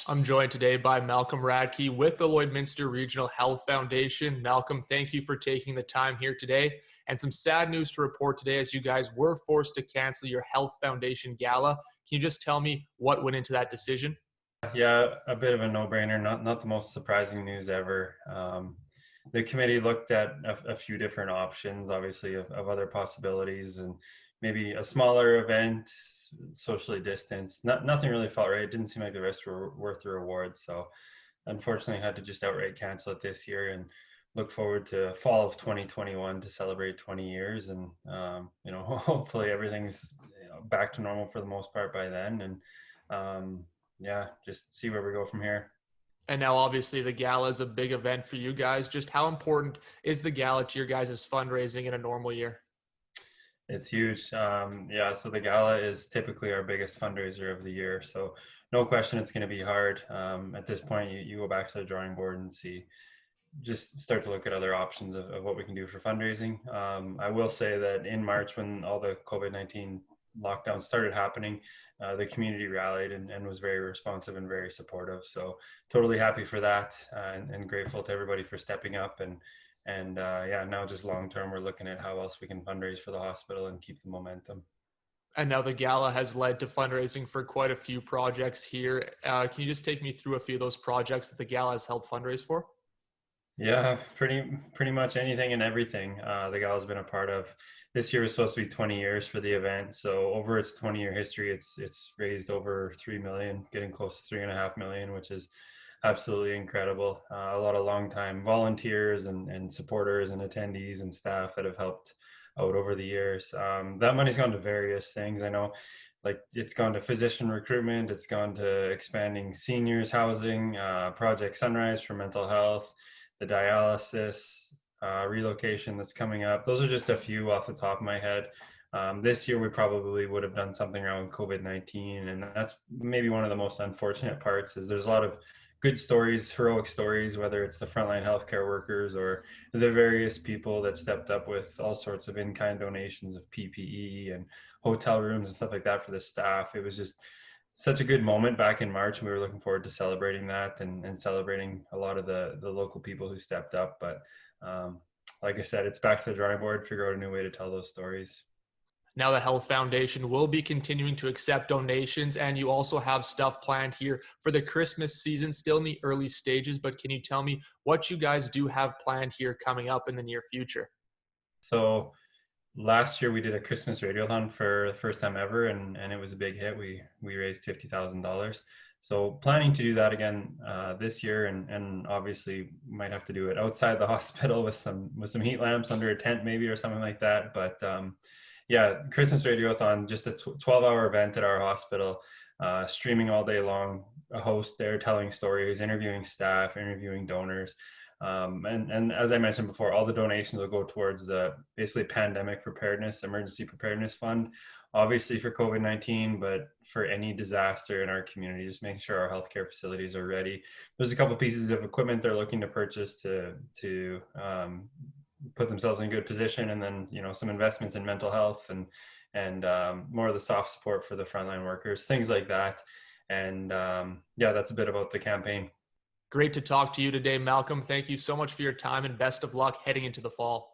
I'm joined today by Malcolm Radke with the Lloydminster Regional Health Foundation. Malcolm, thank you for taking the time here today. And some sad news to report today as you guys were forced to cancel your Health Foundation Gala. Can you just tell me what went into that decision? Yeah, a bit of a no-brainer. Not the most surprising news ever. The committee looked at a few different options, obviously, of other possibilities, and maybe a smaller event, socially distanced. Nothing really felt right. It didn't seem like the rest were worth the reward. So, unfortunately, had to just outright cancel it this year and look forward to fall of 2021 to celebrate 20 years. And hopefully everything's back to normal for the most part by then. And yeah, just see where we go from here. And now, obviously, the gala is a big event for you guys. Just how important is the gala to your guys' fundraising in a normal year? It's huge. Yeah, so the gala is typically our biggest fundraiser of the year. So no question it's going to be hard. At this point, you go back to the drawing board and just start to look at other options of what we can do for fundraising. I will say that in March, when all the COVID-19 lockdowns started happening, the community rallied and was very responsive and very supportive. So totally happy for that, and grateful to everybody for stepping up. And yeah, now just long term, we're looking at how else we can fundraise for the hospital and keep the momentum. And now the gala has led to fundraising for quite a few projects here. Can you just take me through a few of those projects that the gala has helped fundraise for? Yeah, pretty much anything and everything the Gala's been a part of. This year is supposed to be 20 years for the event, so over its 20-year history, it's raised over 3 million, getting close to 3.5 million, which is absolutely incredible. A lot of longtime volunteers and supporters and attendees and staff that have helped out over the years. That money's gone to various things. I know, like it's gone to physician recruitment, it's gone to expanding seniors housing, Project Sunrise for mental health, the dialysis relocation that's coming up. Those are just a few off the top of my head. This year we probably would have done something around COVID-19, and that's maybe one of the most unfortunate parts. Is there's a lot of good stories, heroic stories, whether it's the frontline healthcare workers or the various people that stepped up with all sorts of in-kind donations of PPE and hotel rooms and stuff like that for the staff. It was just such a good moment back in March, and we were looking forward to celebrating that and celebrating a lot of the local people who stepped up. But like I said, it's back to the drawing board, figure out a new way to tell those stories. Now the Health Foundation will be continuing to accept donations, and you also have stuff planned here for the Christmas season, still in the early stages, but can you tell me what you guys do have planned here coming up in the near future? So last year we did a Christmas radiothon for the first time ever, and it was a big hit. We raised $50,000. So planning to do that again this year, and obviously might have to do it outside the hospital with some heat lamps under a tent maybe or something like that. But yeah, Christmas radiothon, just a 12-hour event at our hospital, streaming all day long. A host there telling stories, interviewing staff, interviewing donors. And as I mentioned before, all the donations will go towards the basically pandemic preparedness, emergency preparedness fund, obviously for COVID-19, but for any disaster in our community, just making sure our healthcare facilities are ready. There's a couple pieces of equipment they're looking to purchase to put themselves in good position, and then some investments in mental health and more of the soft support for the frontline workers, things like that. And yeah, that's a bit about the campaign. Great to talk to you today, Malcolm. Thank you so much for your time and best of luck heading into the fall.